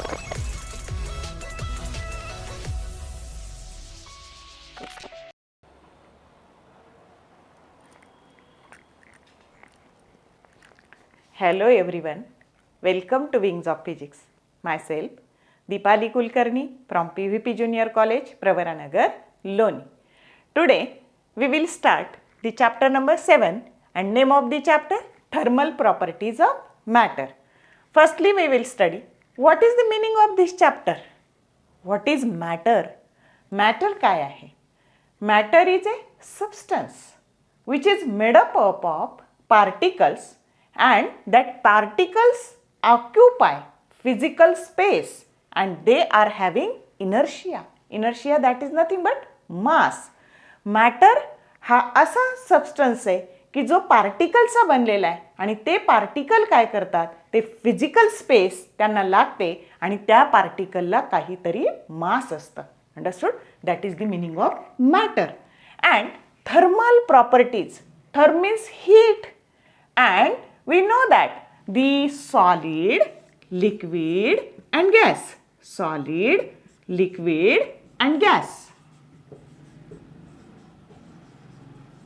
Hello everyone, welcome to Wings of Physics. Myself, Deepali Kulkarni from PVP Junior College, Pravaranagar, Loni. Today, we will start the chapter number 7 and name of the chapter, Thermal Properties of Matter. Firstly, we will study what is the meaning of this chapter. What is matter? Matter काय आहे? Matter is a substance which is made up of particles and that particles occupy physical space and they are having inertia. Inertia, that is nothing but mass. Matter हा असा substance आहे की जो पार्टिकलचा बनलेला आहे आणि ते पार्टिकल काय करतात, ते फिजिकल स्पेस त्यांना लागते आणि त्या पार्टिकलला काहीतरी मास असतं. Understood? That is the meaning of matter. And thermal properties, therm means heat, and we know that the solid, liquid and gas. Solid, liquid and gas.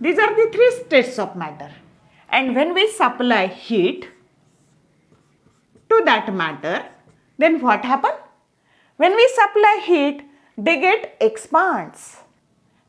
These are the three states of matter. And when we supply heat to that matter, then what happens? When we supply heat, they get expands.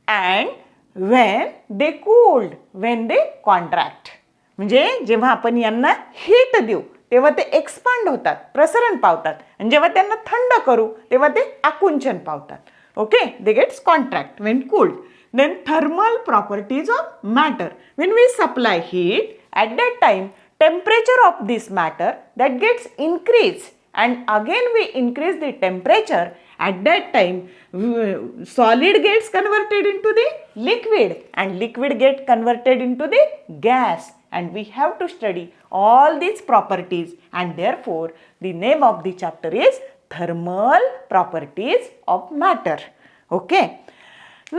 And when they cooled, when they contract. म्हणजे जेव्हा आपण यांना heat देऊ तेव्हा ते expand होतात, प्रसरण पावतात, आणि जेव्हा त्यांना थंड करू तेव्हा ते आकुंचन पावतात. Okay, they gets contract when cooled. Then thermal properties of matter. When we supply heat at that time temperature of this matter that gets increase and again we increase the temperature. At that time solid gets converted into the liquid and liquid get converted into the gas, and we have to study all these properties, and therefore the name of the chapter is thermal properties of matter. Okay,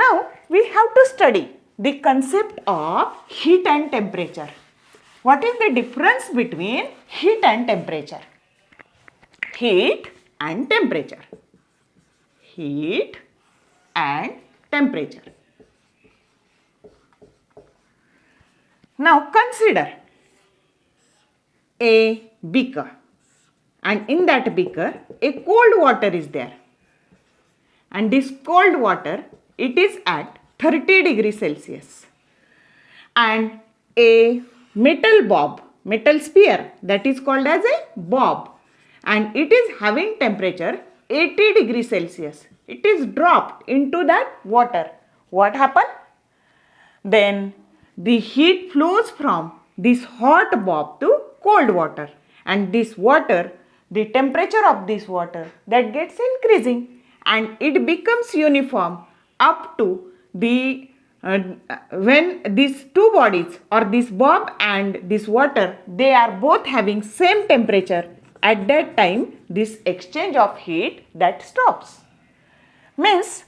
now we have to study the concept of heat and temperature. What is the difference between heat and temperature? Heat and temperature. Heat and temperature. Now consider a beaker, and in that beaker a cold water is there, and this cold water, it is at 30 degrees Celsius, and a metal sphere that is called as a bob, and it is having temperature 80 degrees Celsius. It is dropped into that water. What happened? Then the heat flows from this hot bob to cold water, and this water, the temperature of this water, that gets increasing and it becomes uniform up to the when these two bodies or this bob and this water, they are both having same temperature. At that time this exchange of heat that stops. Means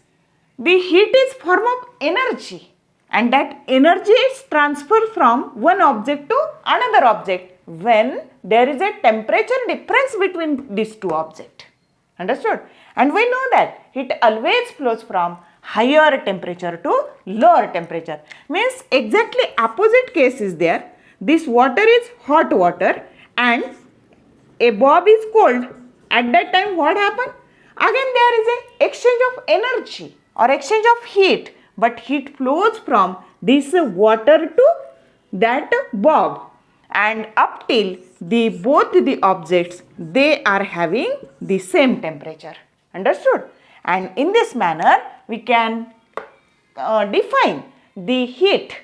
the heat is form of energy, and that energy is transferred from one object to another object when there is a temperature difference between these two objects. Understood? And we know that heat always flows from higher temperature to lower temperature. Means exactly opposite case is there. This water is hot water and a bob is cold. At that time what happened? Again there is a exchange of energy or exchange of heat, but heat flows from this water to that bob, and up till both the objects, they are having the same temperature. Understood? And in this manner we can define the heat.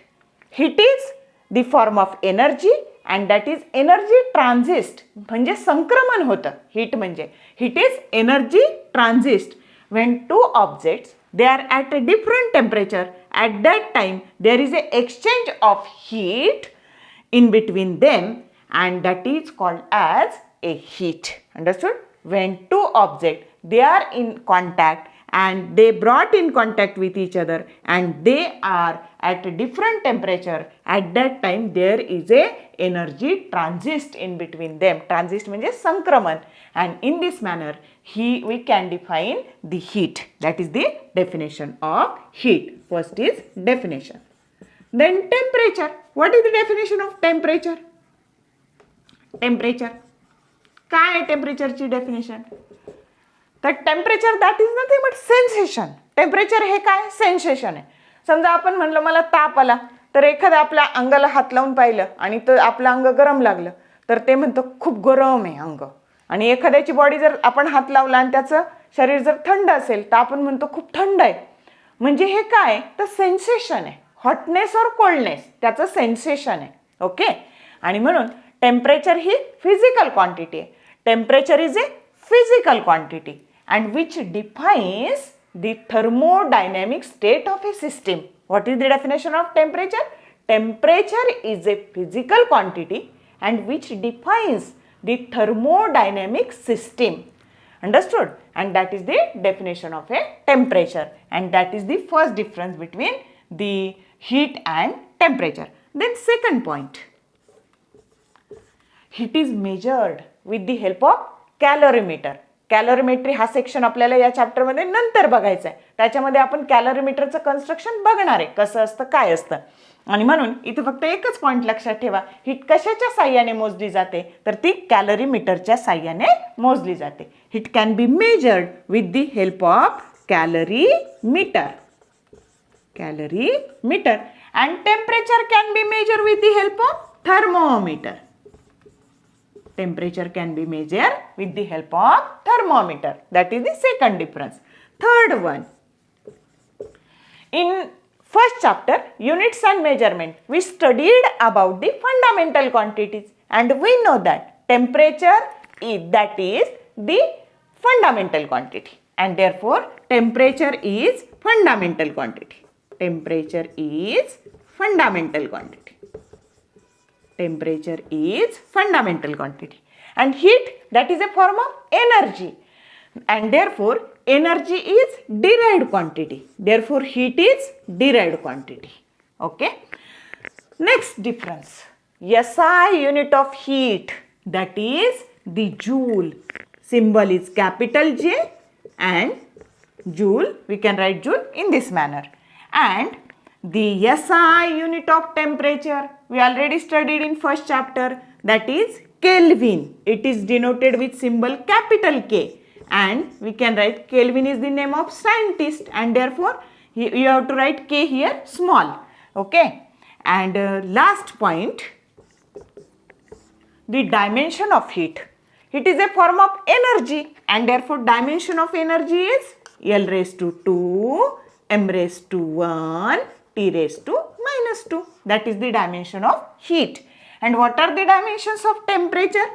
Heat is the form of energy, and that is energy transist, म्हणजे संक्रमण होतं. Heat म्हणजे heat is energy transist when two objects, they are at a different temperature. At that time there is a exchange of heat in between them, and that is called as a heat. Understood? When two objects, they are in contact and they brought in contact with each other and they are at a different temperature. At that time there is a energy transist in between them. Transist means sankraman, and in this manner we can define the heat. That is the definition of heat. First is definition. Then temperature. What is the definition of temperature? Temperature. काय आहे टेम्परेचरची definition? तर temperature that is nothing but sensation. Temperature हे काय? Sensation आहे. समजा आपण म्हणलं मला ताप आला, तर एखाद्या आपल्या अंगाला हात लावून पाहिलं आणि तर आपलं अंग गरम लागलं तर ते म्हणतं खूप गरम आहे अंग. आणि एखाद्याची बॉडी जर आपण हात लावला आणि त्याचं शरीर जर थंड असेल तर आपण म्हणतो खूप थंड आहे. म्हणजे हे काय? तर सेन्सेशन आहे. हॉटनेस और कोल्डनेस त्याचं सेन्सेशन आहे. ओके. आणि म्हणून टेम्परेचर ही फिजिकल क्वांटिटी आहे. Temperature is a physical quantity and which defines the thermodynamic state of a system. What is the definition of temperature? Temperature is a physical quantity and which defines the thermodynamic system. Understood? And that is the definition of a temperature, and that is the first difference between the heat and temperature. Then second point, heat is measured with the help of calorimeter. Calorimetry हा section आपल्याला या चॅप्टरमध्ये नंतर बघायचा आहे. त्याच्यामध्ये आपण कॅलरीमीटरचं construction बघणार आहे, कसं असतं काय असतं. आणि म्हणून इथे फक्त एकच पॉईंट लक्षात ठेवा, हीट कशाच्या साह्याने मोजली जाते? तर ती कॅलरीमीटरच्या साह्याने मोजली जाते. Heat can be measured with the help of कॅलरीमीटर. कॅलरीमीटर. And temperature can be measured with the help of thermometer. Temperature can be measured with the help of thermometer. That is the second difference. Third one, in first chapter units and measurement we studied about the fundamental quantities, and we know that temperature is the fundamental quantity, and therefore temperature is fundamental quantity. Temperature is fundamental quantity. Temperature is fundamental quantity, and heat, that is a form of energy, and therefore energy is derived quantity. Therefore heat is derived quantity. Okay. Next difference, SI unit of heat, that is the joule. Symbol is capital J, and joule we can write joule in this manner. And the SI unit of temperature we already studied in first chapter, that is Kelvin. It is denoted with symbol capital K, and we can write Kelvin is the name of scientist, and therefore you have to write K here small. Okay. And last point, the dimension of heat. Heat is a form of energy, and therefore dimension of energy is L raised to 2, M raised to 1, T raised to minus 2. That is the dimension of heat. And what are the dimensions of temperature?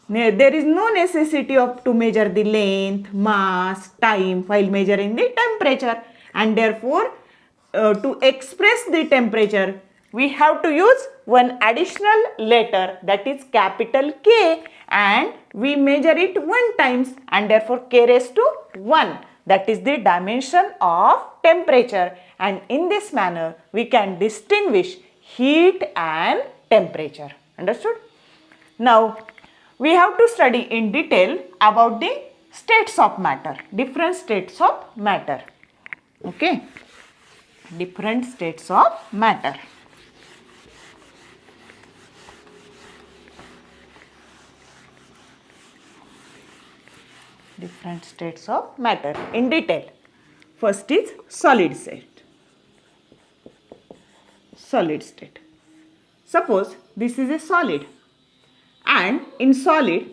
There is no necessity of to measure the length, mass, time while measuring the temperature, and therefore to express the temperature we have to use one additional letter, that is capital K, and we measure it 1 times, and therefore K raised to 1. That is the dimension of temperature, and in this manner we can distinguish heat and temperature. Understood? Now we have to study in detail about the states of matter, different states of matter. Okay, different states of matter. Different states of matter in detail. First is solid state. Solid state. Suppose this is a solid, and in solid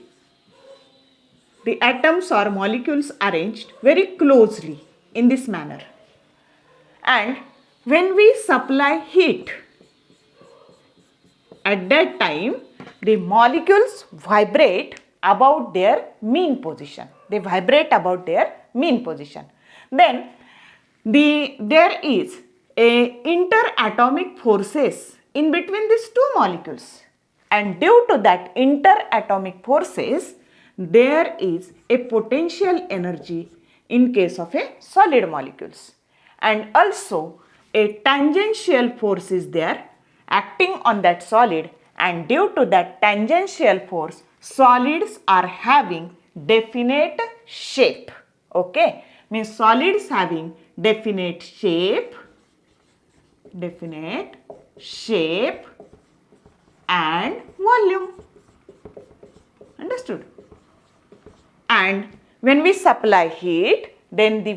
the atoms or molecules arranged very closely in this manner, and when we supply heat, at that time the molecules vibrate about their mean position. They vibrate about their mean position. Then there is a interatomic forces in between these two molecules, and due to that interatomic forces there is a potential energy in case of a solid molecules. And also a tangential force is there acting on that solid, and due to that tangential force, solids are having definite shape. Okay, means solids having definite shape and volume. Understood? And when we supply heat, then they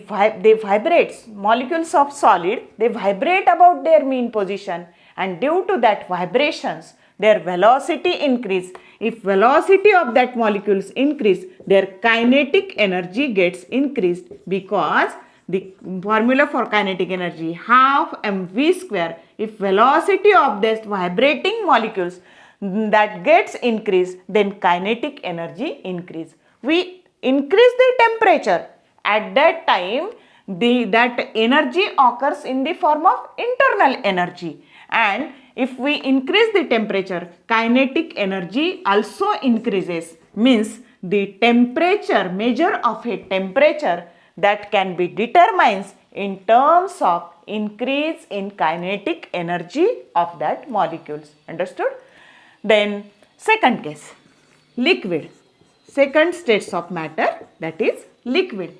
vibrate. Molecules of solid, they vibrate about their mean position, and due to that vibrations, their velocity increase. If velocity of that molecules increase, their kinetic energy gets increased, because the formula for kinetic energy half mv square. If velocity of this vibrating molecules that gets increased, then kinetic energy increase. We increase the temperature. At that time, that energy occurs in the form of internal energy, and if we increase the temperature, kinetic energy also increases. Means the temperature, measure of a temperature, that can be determined in terms of increase in kinetic energy of that molecules. Understood? Then second case, liquid. Second states of matter, that is liquid.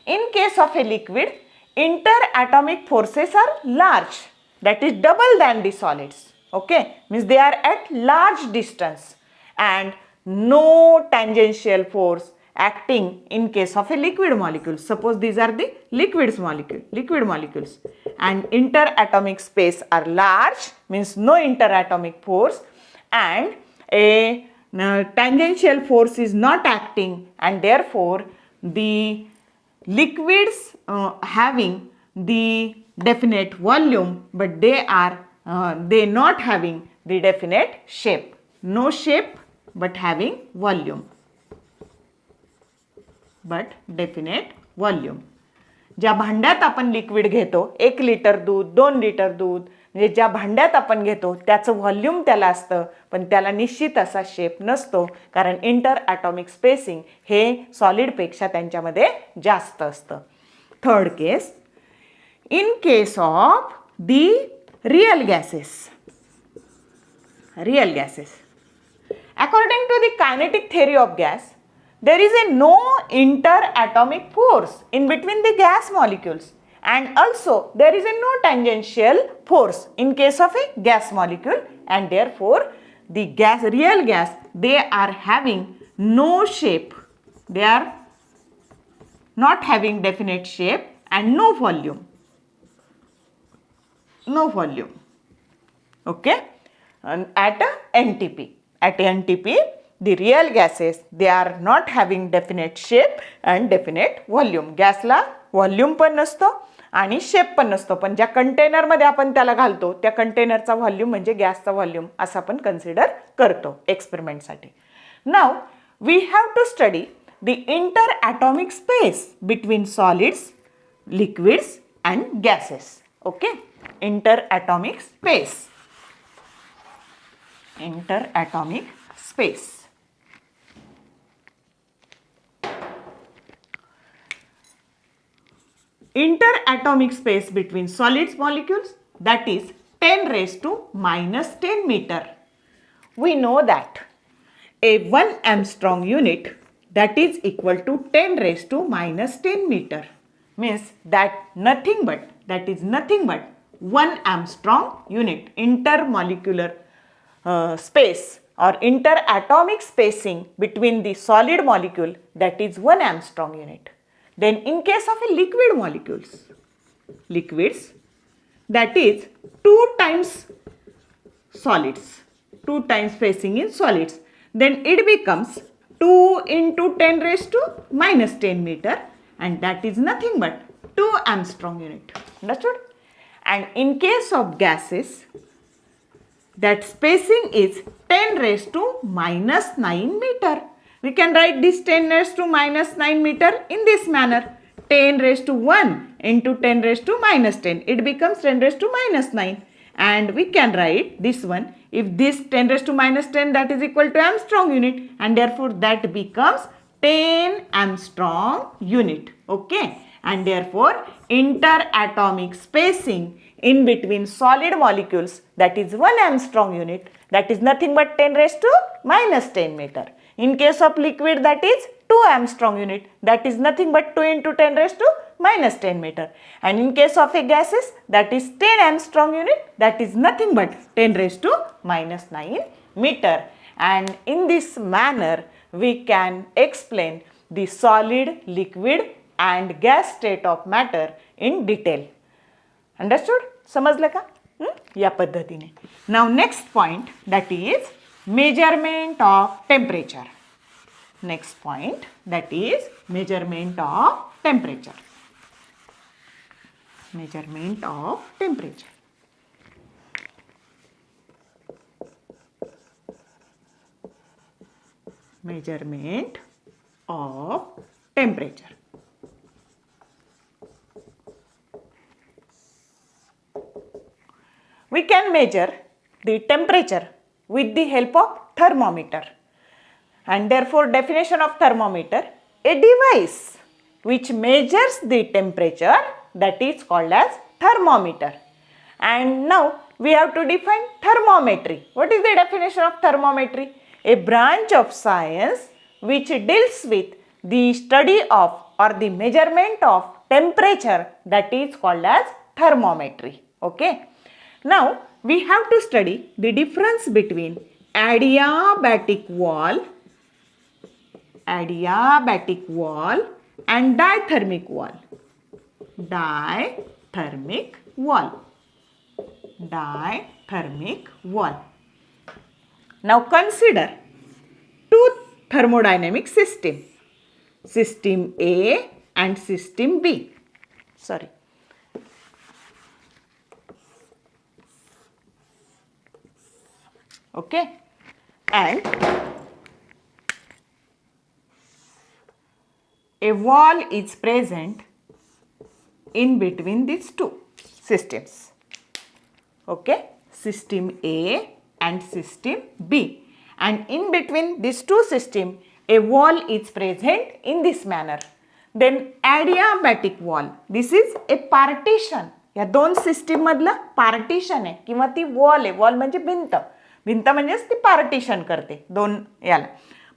In case of a liquid, interatomic forces are large, that is double than the solids. Okay, means they are at large distance, and no tangential force acting in case of a liquid molecule. Suppose these are the liquid molecules, and interatomic space are large, means no interatomic force, and a tangential force is not acting, and therefore the liquids having the definite volume, but they not having the definite shape. No shape but having volume, but definite volume. ज्या भांड्यात आपण liquid घेतो, 1 litre दूध, 2 litre दूध, म्हणजे ज्या भांड्यात आपण घेतो त्याचं व्हॉल्यूम त्याला असतं, पण त्याला निश्चित असा शेप नसतो, कारण इंटर ॲटॉमिक स्पेसिंग हे सॉलिडपेक्षा त्यांच्यामध्ये जास्त असतं. Third case, in case of the real gases. According to the kinetic theory of gas, there is no interatomic force in between the gas molecules, and also there is no tangential force in case of a gas molecule, and therefore the real gas, they are having no shape, they are not having definite shape and no volume. Okay, and at NTP, the real gases, they are not having definite shape and definite volume. गॅसला volume पण नसतो आणि shape पण नसतो, पण ज्या कंटेनरमध्ये आपण त्याला घालतो त्या कंटेनरचा व्हॉल्यूम म्हणजे गॅसचा व्हॉल्यूम असं आपण कन्सिडर करतो एक्सपेरिमेंटसाठी. Now we have to study the interatomic space between solids, liquids and gases. Okay, interatomic space. Interatomic space between solids molecules, that is 10 raised to minus 10 meter. We know that a 1 Armstrong unit, that is equal to 10 raised to minus 10 meter, means that is nothing but 1 Armstrong unit. Intermolecular space or interatomic spacing between the solid molecule, that is 1 Armstrong unit. Then in case of a liquids, that is 2 times solids, 2 times spacing in solids, then it becomes 2 into 10 raised to minus 10 meter, and that is nothing but 2 Armstrong unit. Understood? And in case of gases, that spacing is 10 raised to minus 9 meter. We can write this 10 raised to minus 9 meter in this manner. 10 raised to 1 into 10 raised to minus 10. It becomes 10 raised to minus 9. And we can write this one. If this 10 raised to minus 10, that is equal to Armstrong unit. And therefore that becomes 10 Armstrong unit. Okay, and therefore interatomic spacing in between solid molecules, that is 1 Armstrong unit, that is nothing but 10 raised to minus 10 meter. In case of liquid, that is 2 Armstrong unit, that is nothing but 2 into 10 raised to minus 10 meter. And in case of a gases, that is 10 Armstrong unit, that is nothing but 10 raised to minus 9 meter. And in this manner, we can explain the solid, liquid and gas state of matter in detail. Understood? समजलं का? या पद्धतीने. Now next point, that is measurement of temperature. Next point, that is measurement of temperature. Measurement of temperature. Measurement of temperature. We can measure the temperature with the help of thermometer. And therefore, definition of thermometer, a device which measures the temperature, that is called as thermometer. And now we have to define thermometry. What is the definition of thermometry? A branch of science which deals with the study of or the measurement of temperature, that is called as thermometry. Okay. Now we have to study the difference between adiabatic wall and diathermic wall. Diathermic wall. Now consider two thermodynamic systems, system A and system B. Sorry. Okay. And a wall is present in between these two systems. Okay. System A and system B. And in between these two systems, a wall is present in this manner. Then adiabatic wall. This is a partition. या दोन system मधलं partition आहे किंवा ती wall आहे. Wall म्हणजे भिंत. भिंत म्हणजेच ती पार्टिशन करते दोन याला.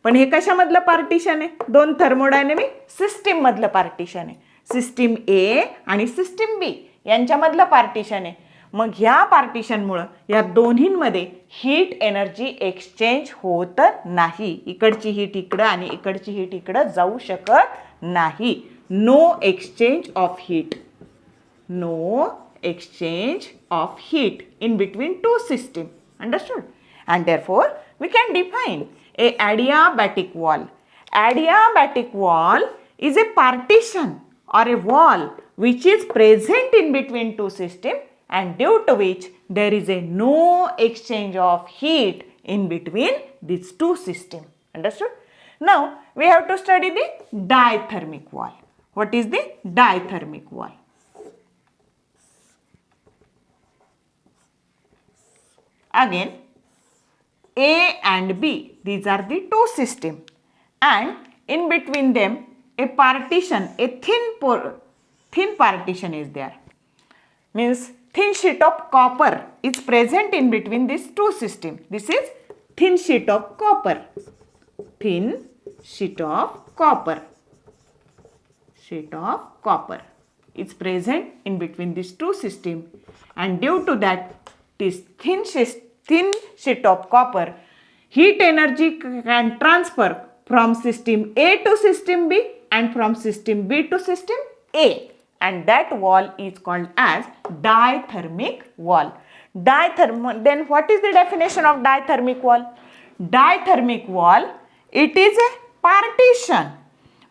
पण हे कशामधलं पार्टिशन आहे? दोन थर्मोडायनेमिक सिस्टीम मधलं पार्टिशन आहे. सिस्टीम ए आणि सिस्टीम बी यांच्यामधलं पार्टिशन आहे. मग ह्या पार्टिशनमुळं या दोन्हींमध्ये हीट एनर्जी एक्सचेंज होत नाही. इकडची हीट इकडं आणि इकडची हीट इकडं जाऊ शकत नाही. No exchange of heat. No exchange of heat in between two systems. Understood? And therefore, we can define a adiabatic wall. Adiabatic wall is a partition or a wall which is present in between two systems and due to which there is a no exchange of heat in between these two systems. Understood? Now, we have to study the diathermic wall. What is the diathermic wall? Again, A and B, these are the two systems, and in between them a partition, a thin partition is there. Means thin sheet of copper is present in between these two systems. This is thin sheet of copper. Thin sheet of copper. Sheet of copper is present in between these two systems, and due to that this thin sheet of copper, heat energy can transfer from system A to system B and from system B to system A, and that wall is called as diathermic wall. Then what is the definition of diathermic wall? Diathermic wall, it is a partition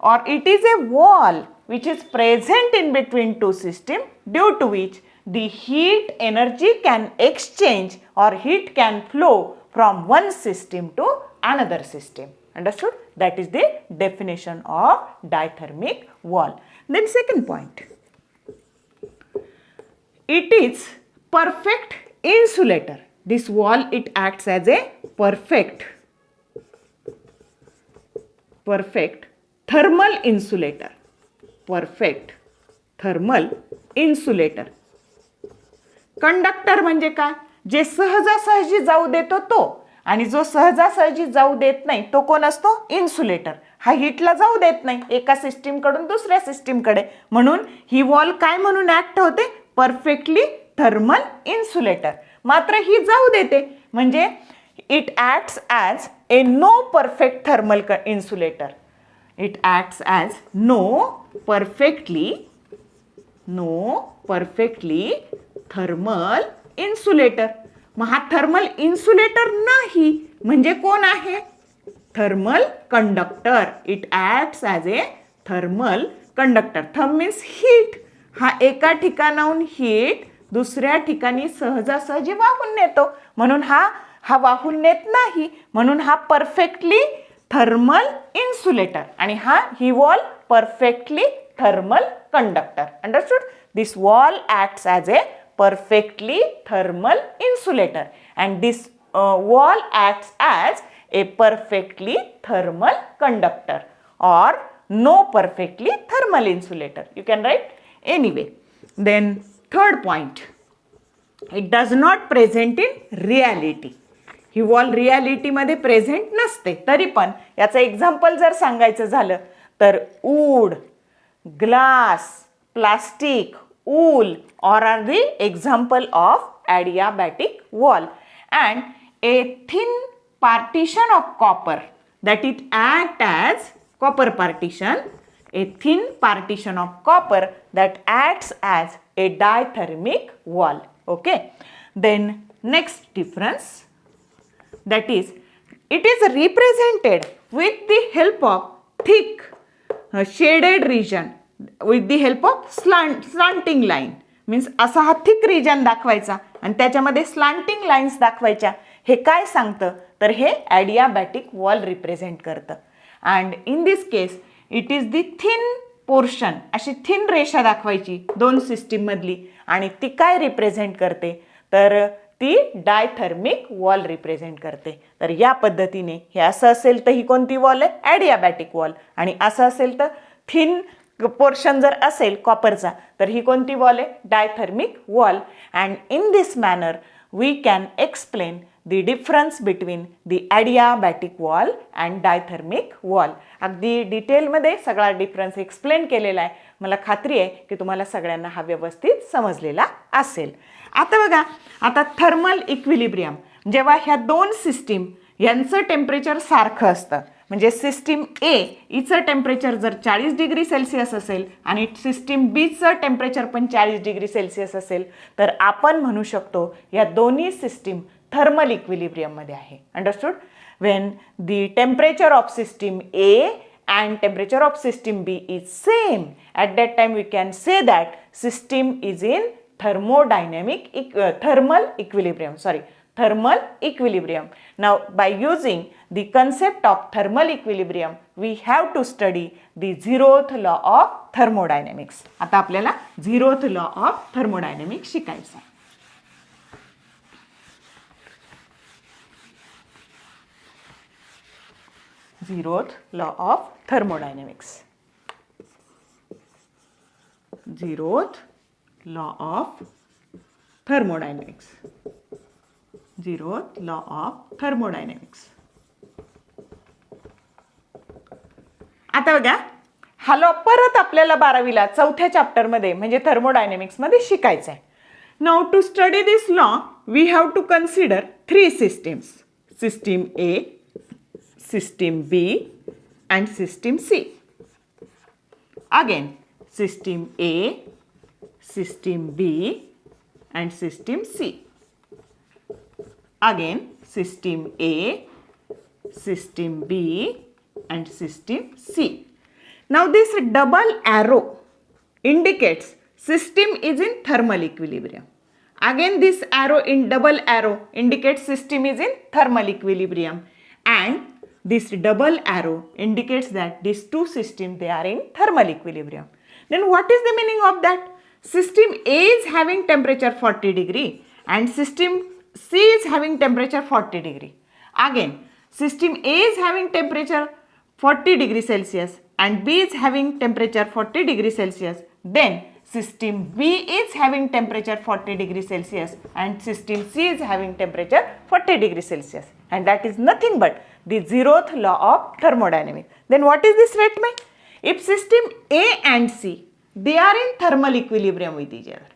or it is a wall which is present in between two systems, due to which the heat energy can exchange or heat can flow from one system to another system. Understood? That is the definition of diathermic wall. Then second point. It is perfect insulator. This wall, it acts as a perfect thermal insulator. Perfect thermal insulator. Conductor म्हणजे काय? जे सहजासहजी जाऊ देतो तो, आणि जो सहजासहजी जाऊ देत नाही तो कोण असतो? इन्सुलेटर. हा हीटला जाऊ देत नाही एका सिस्टीम कडून दुसऱ्या सिस्टीम कडे, म्हणून ही वॉल काय म्हणून ऍक्ट होते? Perfectly thermal insulator. मात्र ही जाऊ देते म्हणजे it acts as a no perfect thermal insulator. It acts as no perfectly thermal insulator. मग हा थर्मल इन्सुलेटर नाही म्हणजे कोण आहे? Thermal conductor. It acts as a thermal conductor. Therm means heat. हा एका ठिकाणाहून हीट दुसऱ्या ठिकाणी सहजासहजी वाहून नेतो, म्हणून हा वाहून नेत नाही, म्हणून हा परफेक्टली थर्मल इन्सुलेटर. आणि ही wall perfectly thermal conductor. Understood? This wall acts as a perfectly thermal insulator, and this wall acts as a perfectly thermal conductor or no perfectly thermal insulator. You can write anyway. Then third point, it does not present in reality. ही wall reality मध्ये present नसते. तरी पण याचं example जर सांगायचं झालं तर wood, glass, plastic, wool or are the example of adiabatic wall, and a thin partition of copper that it act as copper partition, a thin partition of copper that acts as a diathermic wall. Okay, then next difference, that is it is represented with the help of thick shaded region with the help of slanting line. Means असा हा thick region दाखवायचा आणि त्याच्यामध्ये slanting lines दाखवायच्या. हे काय सांगतं? तर हे adiabatic wall represent करतं. And in this case it is the thin portion. अशी थिन रेषा दाखवायची दोन सिस्टीम मधली, आणि ती काय रिप्रेझेंट करते? तर ती डायथर्मिक वॉल रिप्रेझेंट करते. तर या पद्धतीने हे असं असेल तर ही कोणती वॉल आहे? Adiabatic wall. आणि असं असेल तर थिन पोर्शन जर असेल कॉपरचा तर ही कोणती वॉल आहे? Diathermic wall. And in this manner we can explain the difference between the adiabatic wall and diathermic wall. अगदी डिटेलमध्ये सगळा डिफरन्स एक्सप्लेन केलेला आहे. मला खात्री आहे की तुम्हाला सगळ्यांना हा व्यवस्थित समजलेला असेल. आता बघा, आता थर्मल इक्विलिब्रियम जेव्हा ह्या दोन सिस्टीम यांचं टेम्परेचर सारखं असतं, म्हणजे सिस्टीम ए इचं टेम्परेचर जर 40 डिग्री सेल्सिअस असेल आणि सिस्टीम बीचं टेम्परेचर पण 40 डिग्री सेल्सिअस असेल, तर आपण म्हणू शकतो या दोन्ही सिस्टीम थर्मल इक्विलिब्रियममध्ये आहे. Understood? When the temperature of system A and temperature of system B is same, at that time we can say that system is in thermal equilibrium. Now by using the concept of thermal equilibrium we have to study the zeroth law of thermodynamics. आता आपल्याला zeroth law of thermodynamics शिकायचं आहे. Zeroth law of thermodynamics. Zeroth law of thermodynamics. Zeroth law of thermodynamics. आता बघा, हा law परत आपल्याला 12वीला चौथ्या चॅप्टर मध्ये म्हणजे थर्मोडायनेमिक्स मध्ये शिकायचा आहे. Now to study this law we have to consider 3 systems. System A, System B and System C. Again, System A, System B and System C. Again, System A, System B and System C. Now this double arrow indicates system is in thermal equilibrium. Again this arrow in double arrow indicates system is in thermal equilibrium, and this double arrow indicates that these two systems they are in thermal equilibrium. Then what is the meaning of that? System A is having temperature 40 degree and system C is having temperature 40 degree. Again, system A is having temperature 40 degree Celsius and B is having temperature 40 degree Celsius, then system B is having temperature 40 degree Celsius and system C is having temperature 40 degree Celsius, and that is nothing but the zeroth law of thermodynamics. Then what is this statement? If system A and C, they are in thermal equilibrium with each other,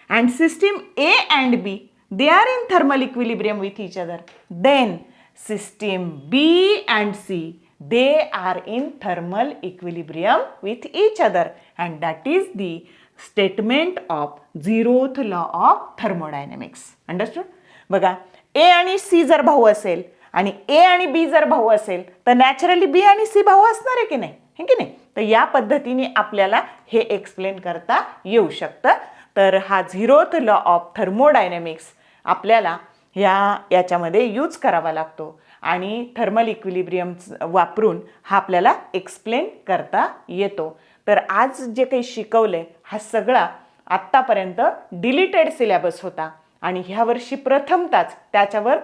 and system A and B, they are in thermal equilibrium with each other, then system B and C, they are in thermal equilibrium with each other, and that is the statement of zeroth law of thermodynamics. Understood? बघा, A आणि C जर भाऊ असेल आणि A आणि B जर भाऊ असेल तर नॅचरली B आणि C भाऊ असणार आहे की नाही, हे की नाही? तर या पद्धतीने आपल्याला हे एक्सप्लेन करता येऊ शकतं. तर हा झिरोथ लॉ ऑफ थर्मोडायनॅमिक्स आपल्याला याच्यामध्ये यूज करावा लागतो आणि थर्मल इक्विलिब्रियम वापरून हा आपल्याला एक्सप्लेन करता येतो. तर आज जे काही शिकवले हा सगळा आत्तापर्यंत डिलीटेड सिलेबस होता आणि ह्या वर्षी प्रथमताच त्याच्यावर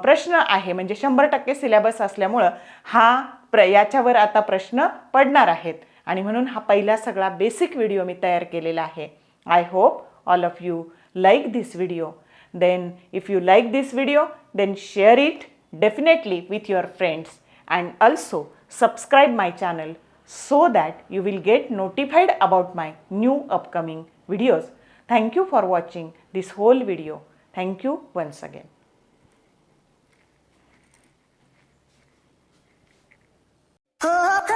प्रश्न आहे, म्हणजे 100% सिलेबस असल्यामुळं याच्यावर आता प्रश्न पडणार आहेत आणि म्हणून हा पहिला सगळा बेसिक व्हिडिओ मी तयार केलेला आहे. I hope all of you like this video. Then if you like this video, then share it definitely with your friends and also subscribe my channel so that you will get notified about my new upcoming videos. Thank you for watching this whole video. Thank you once again. Oh,